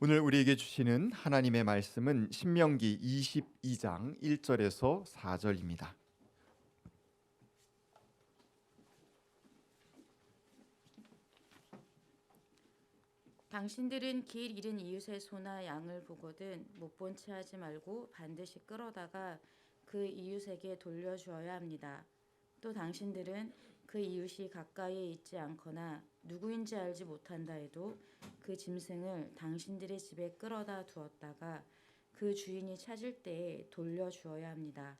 오늘 우리에게 주시는 하나님의 말씀은 신명기 22장 1절에서 4절입니다. 당신들은 길 잃은 이웃의 소나 양을 보거든 못 본 채 하지 말고 반드시 끌어다가 그 이웃에게 돌려주어야 합니다. 또 당신들은 그 이웃이 가까이에 있지 않거나 누구인지 알지 못한다 해도 그 짐승을 당신들의 집에 끌어다 두었다가 그 주인이 찾을 때에 돌려주어야 합니다.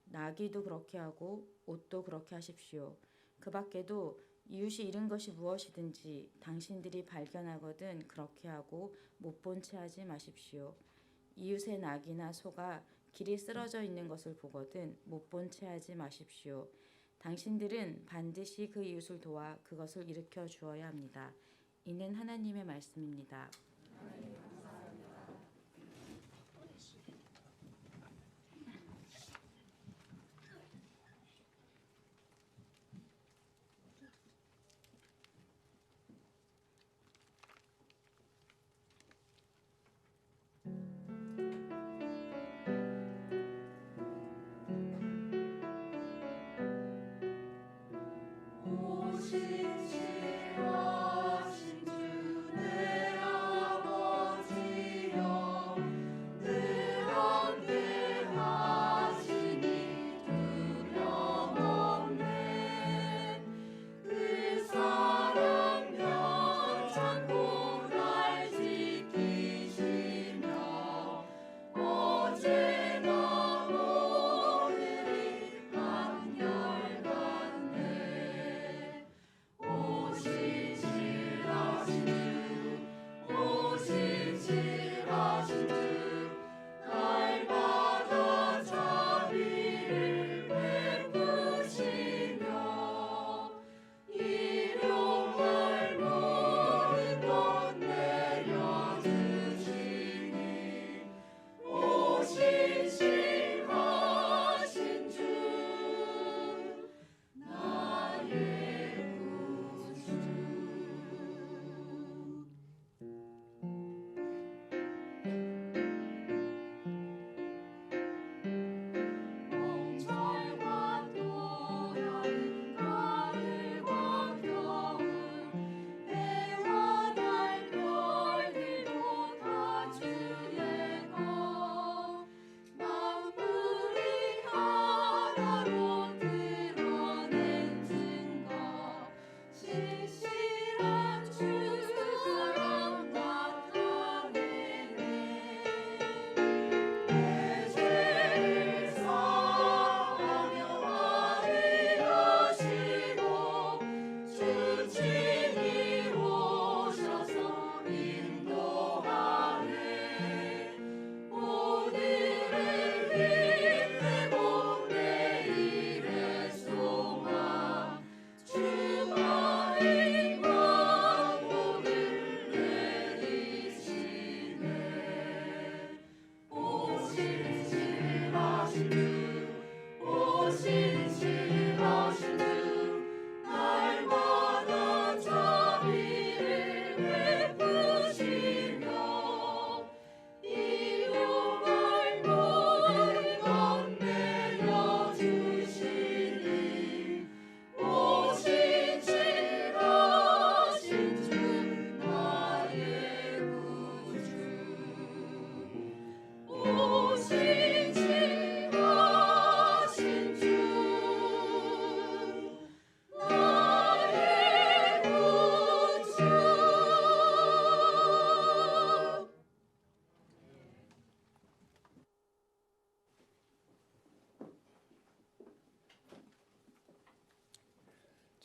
나귀도 그렇게 하고 옷도 그렇게 하십시오. 그 밖에도 이웃이 잃은 것이 무엇이든지 당신들이 발견하거든 그렇게 하고 못 본 채 하지 마십시오. 이웃의 낙이나 소가 길이 쓰러져 있는 것을 보거든 못 본 채 하지 마십시오. 당신들은 반드시 그 이웃을 도와 그것을 일으켜 주어야 합니다. 이는 하나님의 말씀입니다.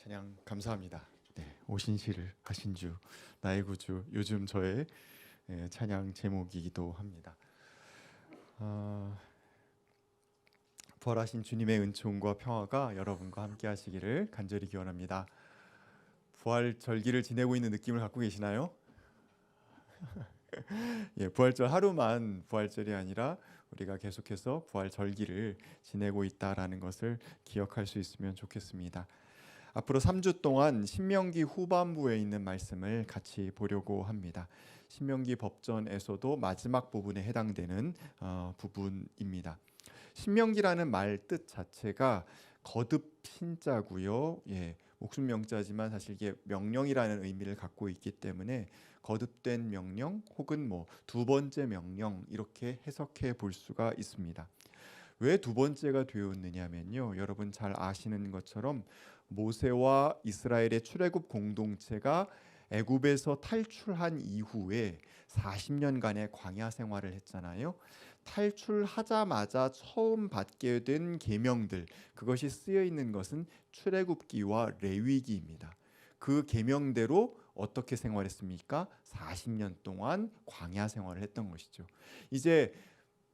찬양 감사합니다. 오신 시를 하신 주 나의 구주, 요즘 저의 찬양 제목이기도 합니다. 부활하신 주님의 은총과 평화가 여러분과 함께 하시기를 간절히 기원합니다. 부활 절기를 지내고 있는 느낌을 갖고 계시나요? 부활절 하루만 부활절이 아니라 우리가 계속해서 부활 절기를 지내고 있다라는 것을 기억할 수 있으면 좋겠습니다. 앞으로 3주 동안 신명기 후반부에 있는 말씀을 같이 보려고 합니다. 신명기 법전에서도 마지막 부분에 해당되는 부분입니다. 신명기라는 말 뜻 자체가 거듭 신자고요. 목숨 명자지만 사실 이게 명령이라는 의미를 갖고 있기 때문에 거듭된 명령 혹은 두 번째 명령 이렇게 해석해 볼 수가 있습니다. 왜 두 번째가 되었느냐면요. 여러분 잘 아시는 것처럼 모세와 이스라엘의 출애굽 공동체가 애굽에서 탈출한 이후에 40년간의 광야 생활을 했잖아요. 탈출하자마자 처음 받게 된 계명들, 그것이 쓰여 있는 것은 출애굽기와 레위기입니다. 그 계명대로 어떻게 생활했습니까? 40년 동안 광야 생활을 했던 것이죠. 이제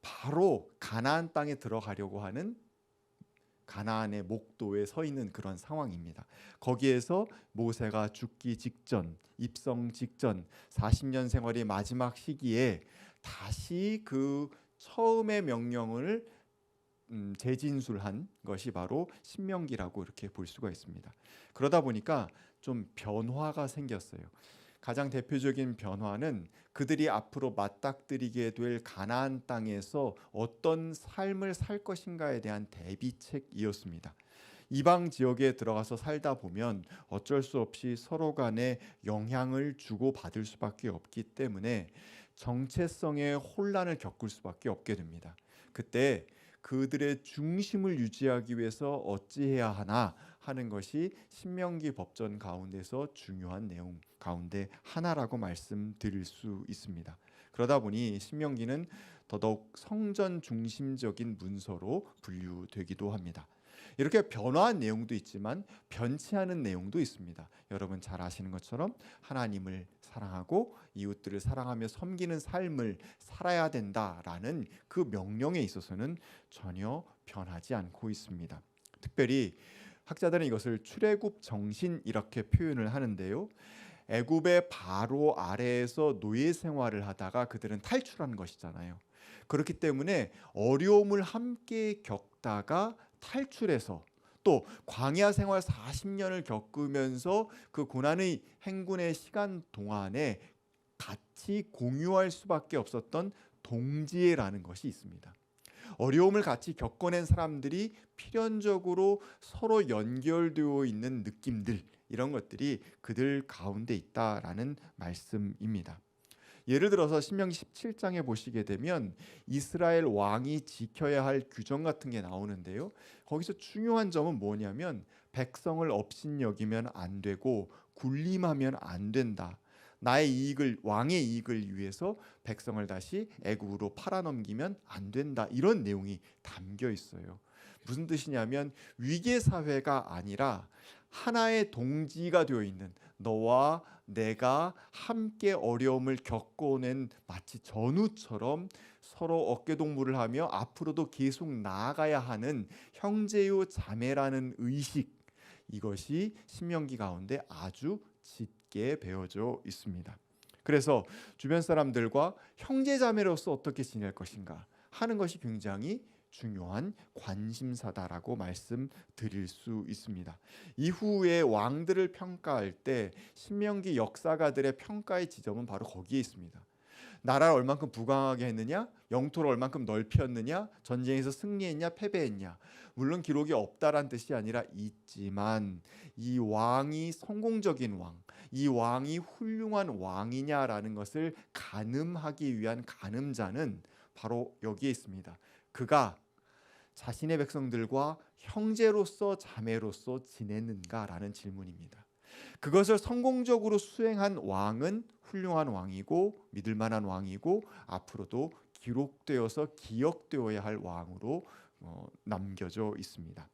바로 가나안 땅에 들어가려고 하는 가나안의 목도에 서 있는 그런 상황입니다. 거기에서 모세가 죽기 직전, 입성 직전 40년 생활의 마지막 시기에 다시 그 처음의 명령을 재진술한 것이 바로 신명기라고 이렇게 볼 수가 있습니다. 그러다 보니까 좀 변화가 생겼어요. 가장 대표적인 변화는 그들이 앞으로 맞닥뜨리게 될 가나안 땅에서 어떤 삶을 살 것인가에 대한 대비책이었습니다. 이방 지역에 들어가서 살다 보면 어쩔 수 없이 서로 간에 영향을 주고받을 수밖에 없기 때문에 정체성의 혼란을 겪을 수밖에 없게 됩니다. 그때 그들의 중심을 유지하기 위해서 어찌해야 하나 하는 것이 신명기 법전 가운데서 중요한 내용 가운데 하나라고 말씀드릴 수 있습니다. 그러다 보니 신명기는 더더욱 성전 중심적인 문서로 분류되기도 합니다. 이렇게 변화한 내용도 있지만 변치 않은 내용도 있습니다. 여러분 잘 아시는 것처럼 하나님을 사랑하고 이웃들을 사랑하며 섬기는 삶을 살아야 된다라는 그 명령에 있어서는 전혀 변하지 않고 있습니다. 특별히 학자들은 이것을 출애굽 정신 이렇게 표현을 하는데요. 애굽의 바로 아래에서 노예 생활을 하다가 그들은 탈출한 것이잖아요. 그렇기 때문에 어려움을 함께 겪다가 탈출해서 또 광야 생활 40년을 겪으면서 그 고난의 행군의 시간 동안에 같이 공유할 수밖에 없었던 동지애라는 것이 있습니다. 어려움을 같이 겪어낸 사람들이 필연적으로 서로 연결되어 있는 느낌들, 이런 것들이 그들 가운데 있다라는 말씀입니다. 예를 들어서 신명기 17장에 보시게 되면 이스라엘 왕이 지켜야 할 규정 같은 게 나오는데요. 거기서 중요한 점은 뭐냐면 백성을 업신여기면 안 되고 군림하면 안 된다. 나의 이익을, 왕의 이익을 위해서 백성을 다시 애굽으로 팔아넘기면 안 된다. 이런 내용이 담겨 있어요. 무슨 뜻이냐면 위계 사회가 아니라 하나의 동지가 되어 있는 너와 내가 함께 어려움을 겪어낸 마치 전우처럼 서로 어깨동무를 하며 앞으로도 계속 나아가야 하는 형제요 자매라는 의식, 이것이 신명기 가운데 아주 짙게 배어져 있습니다. 그래서 주변 사람들과 형제자매로서 어떻게 지낼 것인가 하는 것이 굉장히 중요한 관심사다라고 말씀드릴 수 있습니다. 이후에 왕들을 평가할 때 신명기 역사가들의 평가의 지점은 바로 거기에 있습니다. 나라를 얼만큼 부강하게 했느냐, 영토를 얼만큼 넓혔느냐, 전쟁에서 승리했냐, 패배했냐. 물론 기록이 없다란 뜻이 아니라 있지만 이 왕이 성공적인 왕, 이 왕이 훌륭한 왕이냐라는 것을 가늠하기 위한 가늠자는 바로 여기에 있습니다. 그가 자신의 백성들과 형제로서 자매로서 지냈는가라는 질문입니다. 그것을 성공적으로 수행한 왕은 훌륭한 왕이고 믿을 만한 왕이고 앞으로도 기록되어서 기억되어야 할 왕으로 남겨져 있습니다.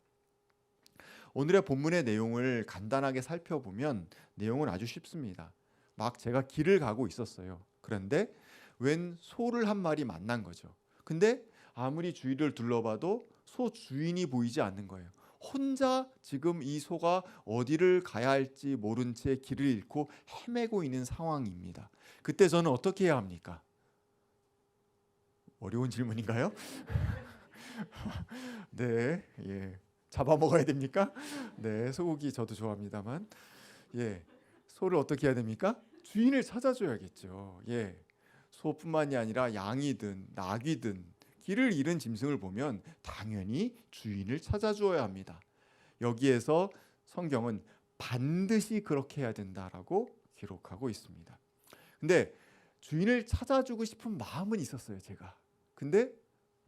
오늘의 본문의 내용을 간단하게 살펴보면 내용은 아주 쉽습니다. 막 제가 길을 가고 있었어요. 그런데 웬 소를 한 마리 만난 거죠. 근데 아무리 주위를 둘러봐도 소 주인이 보이지 않는 거예요. 혼자 지금 이 소가 어디를 가야 할지 모른 채 길을 잃고 헤매고 있는 상황입니다. 그때 저는 어떻게 해야 합니까? 어려운 질문인가요? 네, 잡아먹어야 됩니까? 네, 소고기 저도 좋아합니다만, 소를 어떻게 해야 됩니까? 주인을 찾아줘야겠죠. 예. 소뿐만이 아니라 양이든 낙이든 길을 잃은 짐승을 보면 당연히 주인을 찾아주어야 합니다. 여기에서 성경은 반드시 그렇게 해야 된다라고 기록하고 있습니다. 근데 주인을 찾아주고 싶은 마음은 있었어요, 제가. 근데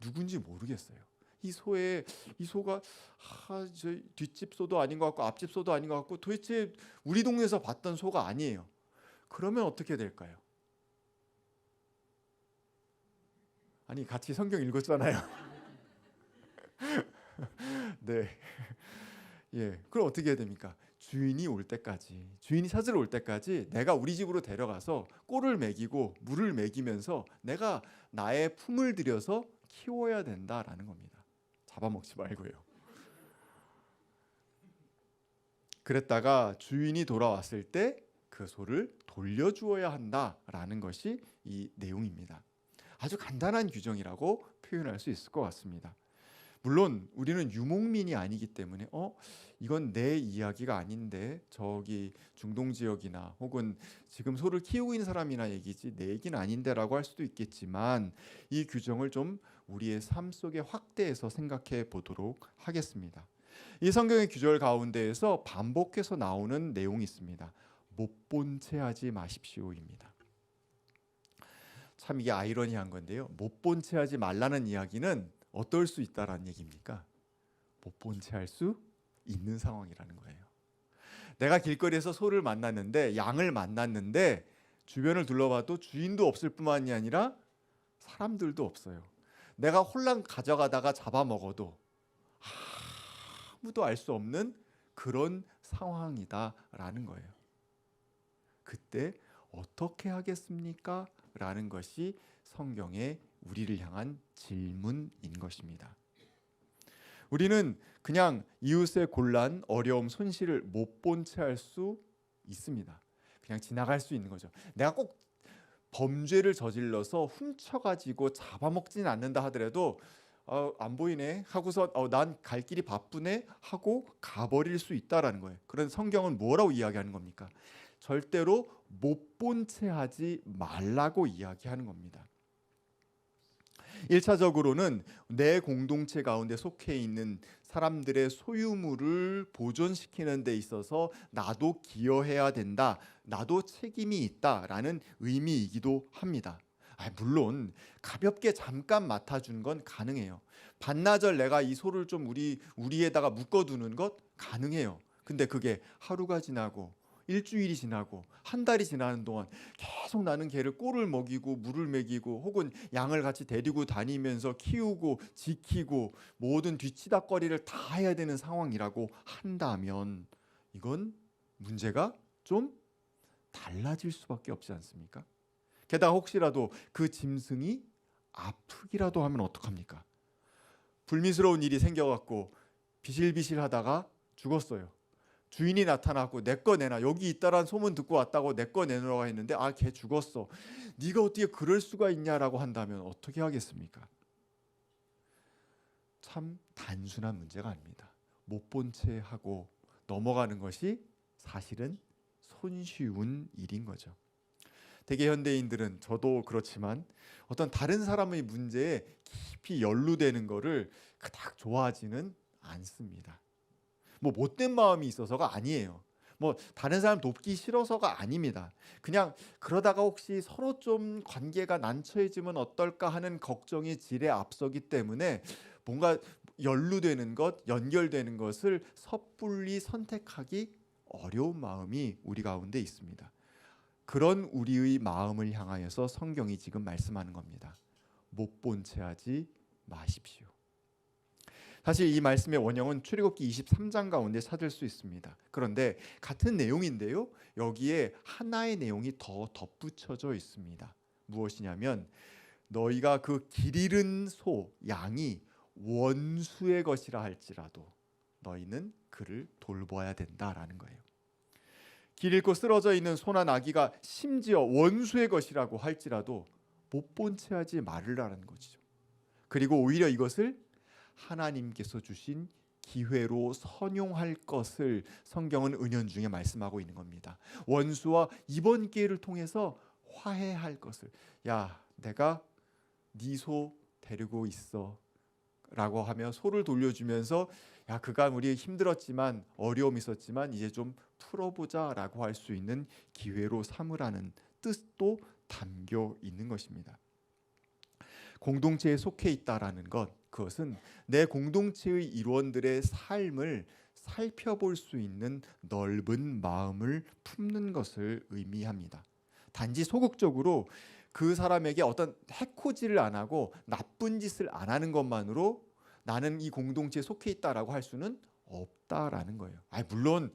누군지 모르겠어요. 이 소가 저 뒷집 소도 아닌 것 같고 앞집 소도 아닌 것 같고 도대체 우리 동네에서 봤던 소가 아니에요. 그러면 어떻게 될까요? 아니 같이 성경 읽었잖아요. 네. 예. 그럼 어떻게 해야 됩니까? 주인이 올 때까지, 주인이 찾으러 올 때까지 내가 우리 집으로 데려가서 꼴을 먹이고 물을 먹이면서 내가 나의 품을 들여서 키워야 된다라는 겁니다. 잡아먹지 말고요. 그랬다가 주인이 돌아왔을 때 그 소를 돌려주어야 한다라는 것이 이 내용입니다. 아주 간단한 규정이라고 표현할 수 있을 것 같습니다. 물론 우리는 유목민이 아니기 때문에 이건 내 이야기가 아닌데 저기 중동 지역이나 혹은 지금 소를 키우고 있는 사람이나 얘기지 내 얘기는 아닌데라고 할 수도 있겠지만 이 규정을 좀 우리의 삶 속에 확대해서 생각해 보도록 하겠습니다. 이 성경의 규절 가운데에서 반복해서 나오는 내용이 있습니다. 못 본 채 하지 마십시오입니다. 참 이게 아이러니한 건데요. 못 본 채 하지 말라는 이야기는 어떨 수 있다라는 얘기입니까? 못 본 채 할 수 있는 상황이라는 거예요. 내가 길거리에서 소를 만났는데 양을 만났는데 주변을 둘러봐도 주인도 없을 뿐만이 아니라 사람들도 없어요. 내가 홀랑 가져가다가 잡아먹어도 아무도 알 수 없는 그런 상황이다라는 거예요. 그때 어떻게 하겠습니까? 라는 것이 성경의 우리를 향한 질문인 것입니다. 우리는 그냥 이웃의 곤란, 어려움, 손실을 못 본 채 할 수 있습니다. 그냥 지나갈 수 있는 거죠. 내가 꼭 범죄를 저질러서 훔쳐가지고 잡아먹지는 않는다 하더라도 안 보이네 하고서 난 갈 길이 바쁘네 하고 가버릴 수 있다라는 거예요. 그런데 성경은 뭐라고 이야기하는 겁니까? 절대로 못 본 채 하지 말라고 이야기하는 겁니다. 1차적으로는 내 공동체 가운데 속해 있는 사람들의 소유물을 보존시키는 데 있어서 나도 기여해야 된다. 나도 책임이 있다라는 의미이기도 합니다. 물론 가볍게 잠깐 맡아주는 건 가능해요. 반나절 내가 이 소를 좀 우리에다가 묶어두는 것 가능해요. 근데 그게 하루가 지나고 일주일이 지나고 한 달이 지나는 동안 계속 나는 개를 꼴을 먹이고 물을 먹이고 혹은 양을 같이 데리고 다니면서 키우고 지키고 모든 뒤치다꺼리를 다 해야 되는 상황이라고 한다면 이건 문제가 좀 달라질 수밖에 없지 않습니까? 게다가 혹시라도 그 짐승이 아프기라도 하면 어떡합니까? 불미스러운 일이 생겨갖고 비실비실하다가 죽었어요. 주인이 나타나고 내 거 내놔, 여기 있다란 소문 듣고 왔다고 내 거 내놓으라고 했는데 걔 죽었어. 네가 어떻게 그럴 수가 있냐라고 한다면 어떻게 하겠습니까? 참 단순한 문제가 아닙니다. 못 본 채 하고 넘어가는 것이 사실은 손쉬운 일인 거죠. 대개 현대인들은 저도 그렇지만 어떤 다른 사람의 문제에 깊이 연루되는 거를 그닥 좋아하지는 않습니다. 못된 마음이 있어서가 아니에요. 다른 사람 돕기 싫어서가 아닙니다. 그냥 그러다가 혹시 서로 좀 관계가 난처해지면 어떨까 하는 걱정이 질에 앞서기 때문에 뭔가 연루되는 것, 연결되는 것을 섣불리 선택하기 어려운 마음이 우리 가운데 있습니다. 그런 우리의 마음을 향하여서 성경이 지금 말씀하는 겁니다. 못 본 채 하지 마십시오. 사실 이 말씀의 원형은 출애굽기 23장 가운데 찾을 수 있습니다. 그런데 같은 내용인데요. 여기에 하나의 내용이 더 덧붙여져 있습니다. 무엇이냐면 너희가 그 길 잃은 소, 양이 원수의 것이라 할지라도 너희는 그를 돌봐야 된다라는 거예요. 길 잃고 쓰러져 있는 소나 나귀가 심지어 원수의 것이라고 할지라도 못 본 채 하지 말으라는 것이죠. 그리고 오히려 이것을 하나님께서 주신 기회로 선용할 것을 성경은 은연중에 말씀하고 있는 겁니다. 원수와 이번 기회를 통해서 화해할 것을. 야, 내가 네 소 데리고 있어 라고 하며 소를 돌려주면서 야, 그간 우리 힘들었지만 어려움이 있었지만 이제 좀 풀어보자 라고 할 수 있는 기회로 삼으라는 뜻도 담겨 있는 것입니다. 공동체에 속해 있다라는 것, 그것은 내 공동체의 일원들의 삶을 살펴볼 수 있는 넓은 마음을 품는 것을 의미합니다. 단지 소극적으로 그 사람에게 어떤 해코지를 안 하고 나쁜 짓을 안 하는 것만으로 나는 이 공동체에 속해 있다라고 할 수는 없다라는 거예요. 물론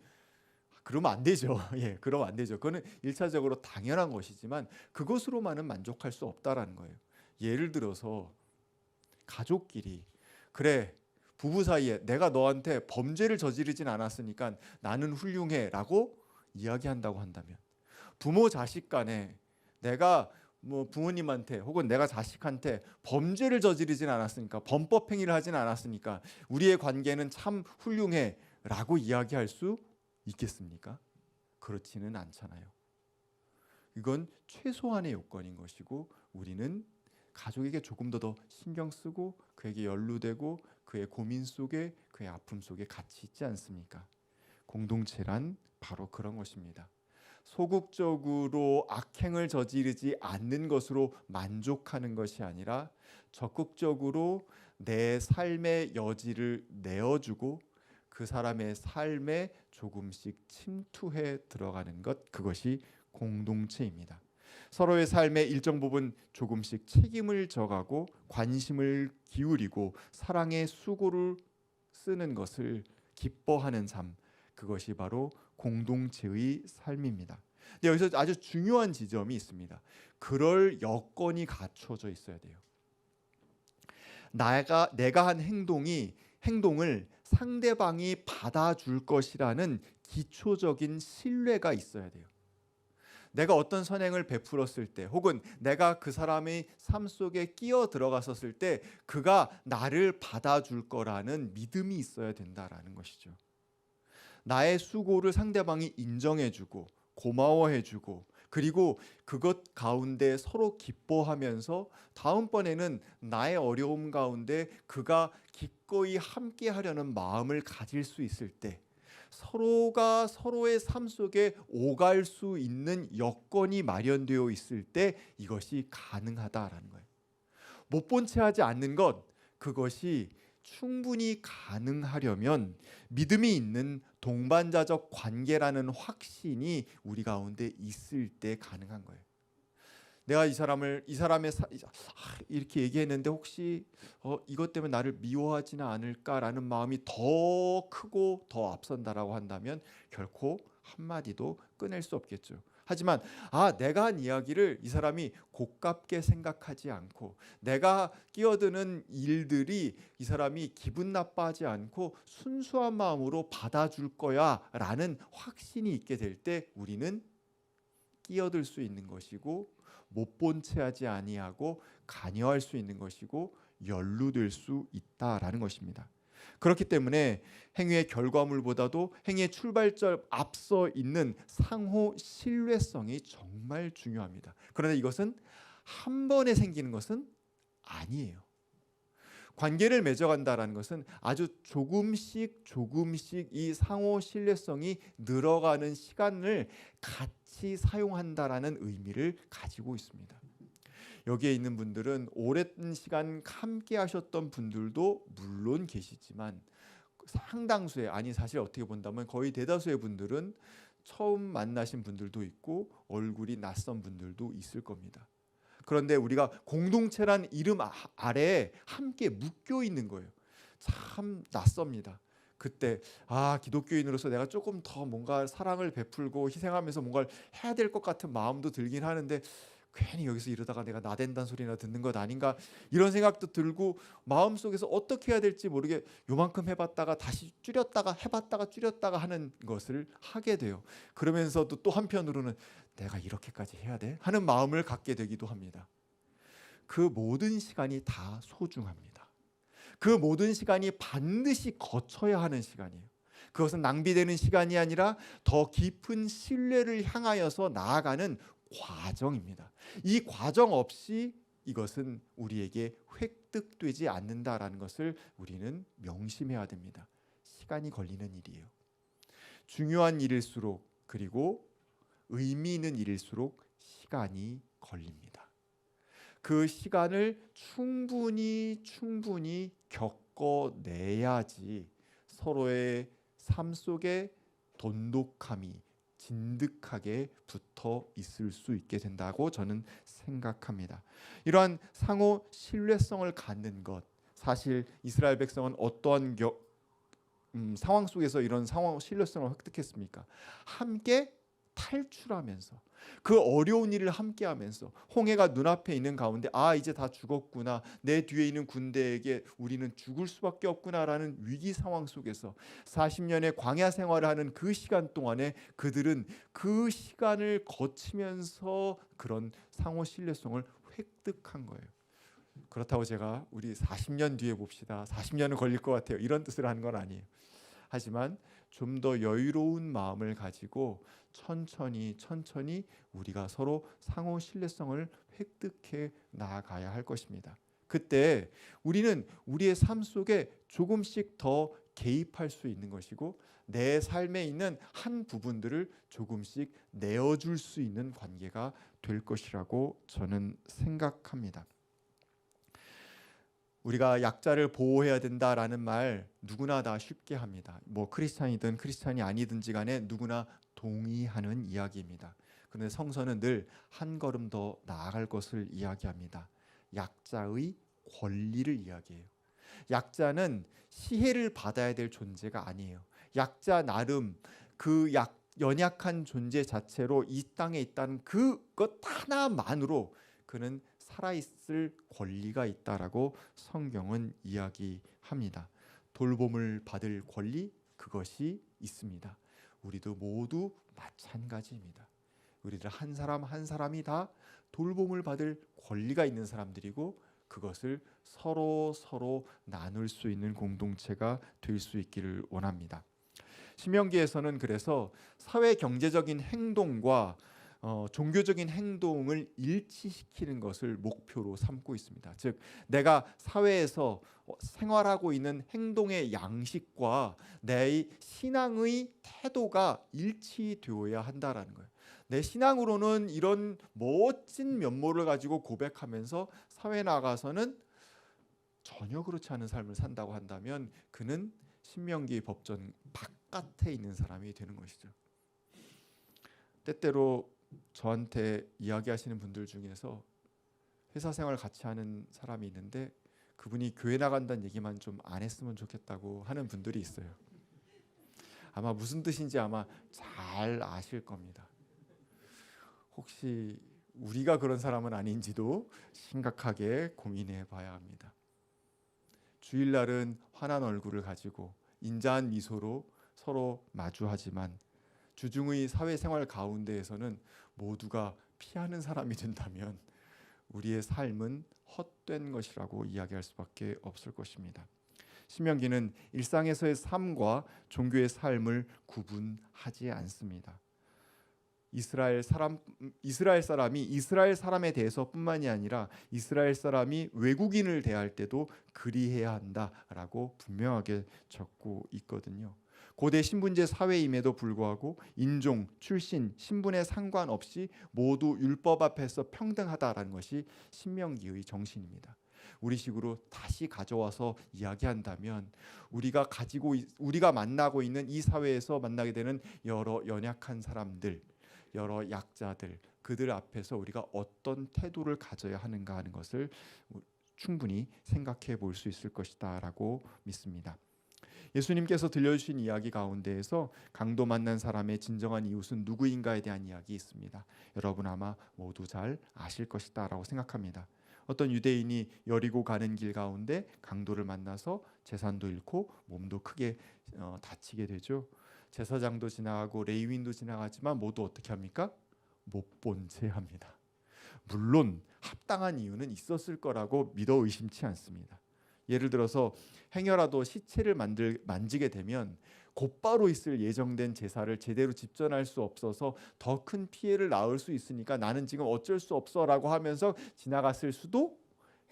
그러면 안 되죠. 예, 그러면 안 되죠. 그거는 1차적으로 당연한 것이지만 그것으로만은 만족할 수 없다라는 거예요. 예를 들어서 가족끼리 그래, 부부 사이에 내가 너한테 범죄를 저지르진 않았으니까 나는 훌륭해라고 이야기한다고 한다면, 부모 자식 간에 내가 부모님한테 혹은 내가 자식한테 범죄를 저지르진 않았으니까, 범법 행위를 하진 않았으니까 우리의 관계는 참 훌륭해라고 이야기할 수 있겠습니까? 그렇지는 않잖아요. 이건 최소한의 요건인 것이고, 우리는 가족에게 조금 더 신경 쓰고 그에게 연루되고 그의 고민 속에, 그의 아픔 속에 같이 있지 않습니까? 공동체란 바로 그런 것입니다. 소극적으로 악행을 저지르지 않는 것으로 만족하는 것이 아니라 적극적으로 내 삶의 여지를 내어주고 그 사람의 삶에 조금씩 침투해 들어가는 것, 그것이 공동체입니다. 서로의 삶의 일정 부분 조금씩 책임을 져가고 관심을 기울이고 사랑의 수고를 쓰는 것을 기뻐하는 삶, 그것이 바로 공동체의 삶입니다. 근데 여기서 아주 중요한 지점이 있습니다. 그럴 여건이 갖춰져 있어야 돼요. 내가 한 행동을 상대방이 받아줄 것이라는 기초적인 신뢰가 있어야 돼요. 내가 어떤 선행을 베풀었을 때, 혹은 내가 그 사람의 삶 속에 끼어 들어갔었을 때 그가 나를 받아줄 거라는 믿음이 있어야 된다라는 것이죠. 나의 수고를 상대방이 인정해주고 고마워해주고, 그리고 그것 가운데 서로 기뻐하면서 다음번에는 나의 어려움 가운데 그가 기꺼이 함께하려는 마음을 가질 수 있을 때, 서로가 서로의 삶 속에 오갈 수 있는 여건이 마련되어 있을 때 이것이 가능하다라는 거예요. 못 본 채 하지 않는 것, 그것이 충분히 가능하려면 믿음이 있는 동반자적 관계라는 확신이 우리 가운데 있을 때 가능한 거예요. 내가 이 사람의 이렇게 얘기했는데 혹시 이것 때문에 나를 미워하지는 않을까라는 마음이 더 크고 더 앞선다라고 한다면 결코 한마디도 꺼낼 수 없겠죠. 하지만 내가 한 이야기를 이 사람이 고깝게 생각하지 않고, 내가 끼어드는 일들이 이 사람이 기분 나빠하지 않고 순수한 마음으로 받아줄 거야 라는 확신이 있게 될 때 우리는 끼어들 수 있는 것이고, 못 본 채 하지 아니하고 관여할 수 있는 것이고 연루될 수 있다라는 것입니다. 그렇기 때문에 행위의 결과물보다도 행위의 출발점 앞서 있는 상호 신뢰성이 정말 중요합니다. 그런데 이것은 한 번에 생기는 것은 아니에요. 관계를 맺어간다라는 것은 아주 조금씩 이 상호 신뢰성이 늘어가는 시간을 같이 사용한다라는 의미를 가지고 있습니다. 여기에 있는 분들은 오랜 시간 함께 하셨던 분들도 물론 계시지만 상당수의, 사실 어떻게 본다면 거의 대다수의 분들은 처음 만나신 분들도 있고 얼굴이 낯선 분들도 있을 겁니다. 그런데 우리가 공동체란 이름 아래에 함께 묶여 있는 거예요. 참 낯섭니다. 그때 기독교인으로서 내가 조금 더 뭔가 사랑을 베풀고 희생하면서 뭔가를 해야 될 것 같은 마음도 들긴 하는데, 괜히 여기서 이러다가 내가 나댄다는 소리나 듣는 것 아닌가, 이런 생각도 들고 마음속에서 어떻게 해야 될지 모르게 요만큼 해봤다가 다시 줄였다가 해봤다가 줄였다가 하는 것을 하게 돼요. 그러면서도 또 한편으로는 내가 이렇게까지 해야 돼? 하는 마음을 갖게 되기도 합니다. 그 모든 시간이 다 소중합니다. 그 모든 시간이 반드시 거쳐야 하는 시간이에요. 그것은 낭비되는 시간이 아니라 더 깊은 신뢰를 향하여서 나아가는 과정입니다. 이 과정 없이 이것은 우리에게 획득되지 않는다라는 것을 우리는 명심해야 됩니다. 시간이 걸리는 일이에요. 중요한 일일수록, 그리고 의미 있는 일일수록 시간이 걸립니다. 그 시간을 충분히 겪어내야지 서로의 삶 속에 돈독함이 진득하게 붙어 있을 수 있게 된다고 저는 생각합니다. 이러한 상호 신뢰성을 갖는 것, 사실 이스라엘 백성은 어떠한 상황 속에서 이런 상호 신뢰성을 획득했습니까? 함께 탈출하면서, 그 어려운 일을 함께 하면서, 홍해가 눈앞에 있는 가운데 이제 다 죽었구나, 내 뒤에 있는 군대에게 우리는 죽을 수밖에 없구나라는 위기 상황 속에서 40년의 광야 생활을 하는 그 시간 동안에 그들은 그 시간을 거치면서 그런 상호 신뢰성을 획득한 거예요. 그렇다고 제가 우리 40년 뒤에 봅시다, 40년은 걸릴 것 같아요, 이런 뜻을 하는 건 아니에요. 하지만 좀 더 여유로운 마음을 가지고 천천히 우리가 서로 상호 신뢰성을 획득해 나아가야 할 것입니다. 그때 우리는 우리의 삶 속에 조금씩 더 개입할 수 있는 것이고, 내 삶에 있는 한 부분들을 조금씩 내어줄 수 있는 관계가 될 것이라고 저는 생각합니다. 우리가 약자를 보호해야 된다라는 말 누구나 다 쉽게 합니다. 뭐 크리스찬이든 크리스찬이 아니든지 간에 누구나 동의하는 이야기입니다. 그런데 성서는 늘 한 걸음 더 나아갈 것을 이야기합니다. 약자의 권리를 이야기해요. 약자는 시혜를 받아야 될 존재가 아니에요. 약자 나름 그 연약한 존재 자체로 이 땅에 있다는 그것 하나만으로 그는 살아있을 권리가 있다라고 성경은 이야기합니다. 돌봄을 받을 권리, 그것이 있습니다. 우리도 모두 마찬가지입니다. 우리들 한 사람 한 사람이 다 돌봄을 받을 권리가 있는 사람들이고, 그것을 서로 나눌 수 있는 공동체가 될 수 있기를 원합니다. 신명기에서는 그래서 사회 경제적인 행동과 종교적인 행동을 일치시키는 것을 목표로 삼고 있습니다. 즉, 내가 사회에서 생활하고 있는 행동의 양식과 내 신앙의 태도가 일치되어야 한다라는 거예요. 내 신앙으로는 이런 멋진 면모를 가지고 고백하면서 사회에 나가서는 전혀 그렇지 않은 삶을 산다고 한다면 그는 신명기 법전 바깥에 있는 사람이 되는 것이죠. 때때로 저한테 이야기하시는 분들 중에서 회사 생활 같이 하는 사람이 있는데 그분이 교회 나간다는 얘기만 좀 안 했으면 좋겠다고 하는 분들이 있어요. 아마 무슨 뜻인지 아마 잘 아실 겁니다. 혹시 우리가 그런 사람은 아닌지도 심각하게 고민해 봐야 합니다. 주일날은 환한 얼굴을 가지고 인자한 미소로 서로 마주하지만 주중의 사회생활 가운데에서는 모두가 피하는 사람이 된다면 우리의 삶은 헛된 것이라고 이야기할 수밖에 없을 것입니다. 신명기는 일상에서의 삶과 종교의 삶을 구분하지 않습니다. 이스라엘 사람이 이스라엘 사람에 대해서뿐만이 아니라 이스라엘 사람이 외국인을 대할 때도 그리해야 한다라고 분명하게 적고 있거든요. 고대 신분제 사회임에도 불구하고 인종, 출신, 신분에 상관없이 모두 율법 앞에서 평등하다라는 것이 신명기의 정신입니다. 우리식으로 다시 가져와서 이야기한다면 우리가 만나고 있는 이 사회에서 만나게 되는 여러 연약한 사람들, 여러 약자들, 그들 앞에서 우리가 어떤 태도를 가져야 하는가 하는 것을 충분히 생각해 볼 수 있을 것이다라고 믿습니다. 예수님께서 들려주신 이야기 가운데에서 강도 만난 사람의 진정한 이웃은 누구인가에 대한 이야기 있습니다. 여러분 아마 모두 잘 아실 것이다라고 생각합니다. 어떤 유대인이 여리고 가는 길 가운데 강도를 만나서 재산도 잃고 몸도 크게 다치게 되죠. 제사장도 지나가고 레위인도 지나가지만 모두 어떻게 합니까? 못 본 채 합니다. 물론 합당한 이유는 있었을 거라고 믿어 의심치 않습니다. 예를 들어서 행여라도 시체를 만지게 되면 곧바로 있을 예정된 제사를 제대로 집전할 수 없어서 더 큰 피해를 낳을 수 있으니까 나는 지금 어쩔 수 없어라고 하면서 지나갔을 수도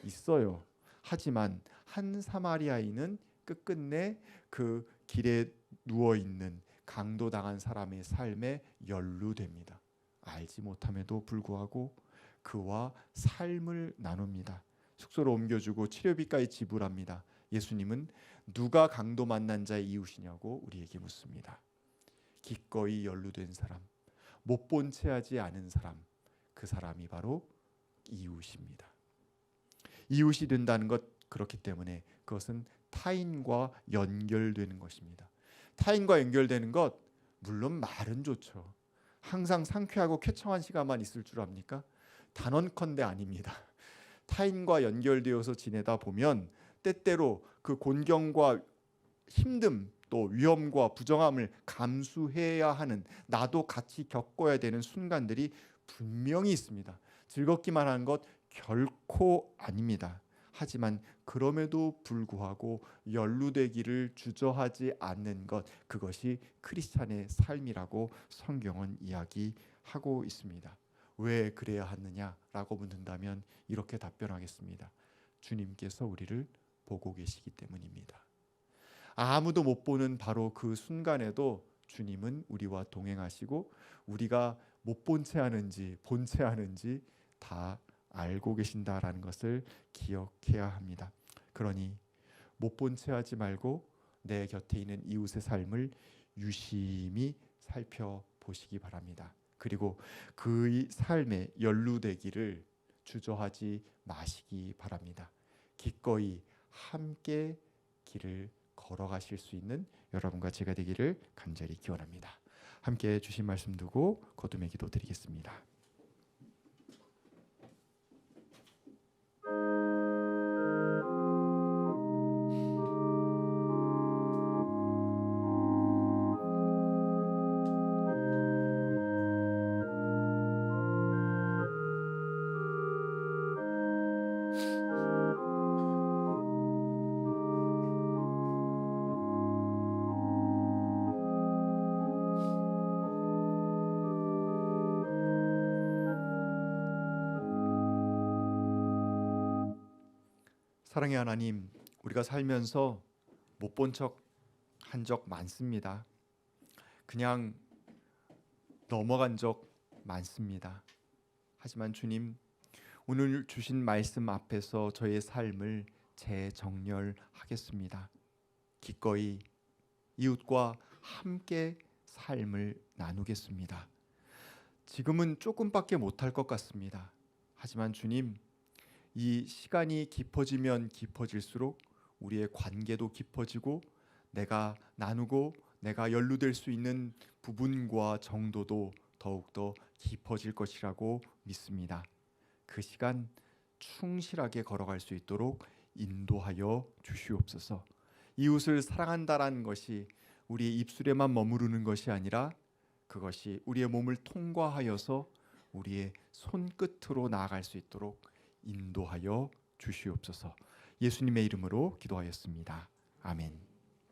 있어요. 하지만 한 사마리아인은 끝끝내 그 길에 누워 있는 강도당한 사람의 삶에 연루됩니다. 알지 못함에도 불구하고 그와 삶을 나눕니다. 숙소로 옮겨주고 치료비까지 지불합니다. 예수님은 누가 강도 만난 자의 이웃이냐고 우리에게 묻습니다. 기꺼이 연루된 사람, 못 본 채 하지 않은 사람, 그 사람이 바로 이웃입니다. 이웃이 된다는 것, 그렇기 때문에 그것은 타인과 연결되는 것입니다. 타인과 연결되는 것, 물론 말은 좋죠. 항상 상쾌하고 쾌청한 시간만 있을 줄 압니까? 단언컨대 아닙니다. 타인과 연결되어서 지내다 보면 때때로 그 곤경과 힘듦, 또 위험과 부정함을 감수해야 하는, 나도 같이 겪어야 되는 순간들이 분명히 있습니다. 즐겁기만 한 것 결코 아닙니다. 하지만 그럼에도 불구하고 연루되기를 주저하지 않는 것, 그것이 크리스찬의 삶이라고 성경은 이야기하고 있습니다. 왜 그래야 하느냐라고 묻는다면 이렇게 답변하겠습니다. 주님께서 우리를 보고 계시기 때문입니다. 아무도 못 보는 바로 그 순간에도 주님은 우리와 동행하시고 우리가 못 본 채 하는지 본 채 하는지 다 알고 계신다라는 것을 기억해야 합니다. 그러니 못 본 채 하지 말고 내 곁에 있는 이웃의 삶을 유심히 살펴보시기 바랍니다. 그리고 그의 삶에 연루되기를 주저하지 마시기 바랍니다. 기꺼이 함께 길을 걸어가실 수 있는 여러분과 제가 되기를 간절히 기원합니다. 함께 주신 말씀 두고 거듭의 기도 드리겠습니다. 사랑의 하나님, 우리가 살면서 못 본 척 한 적 많습니다. 그냥 넘어간 적 많습니다. 하지만 주님, 오늘 주신 말씀 앞에서 저의 삶을 재정렬하겠습니다. 기꺼이 이웃과 함께 삶을 나누겠습니다. 지금은 조금밖에 못할 것 같습니다. 하지만 주님, 이 시간이 깊어지면 깊어질수록 우리의 관계도 깊어지고 내가 나누고 내가 연루될 수 있는 부분과 정도도 더욱더 깊어질 것이라고 믿습니다. 그 시간 충실하게 걸어갈 수 있도록 인도하여 주시옵소서. 이웃을 사랑한다라는 것이 우리의 입술에만 머무르는 것이 아니라 그것이 우리의 몸을 통과하여서 우리의 손끝으로 나아갈 수 있도록 인도하여 주시옵소서. 예수님의 이름으로 기도하였습니다. 아멘.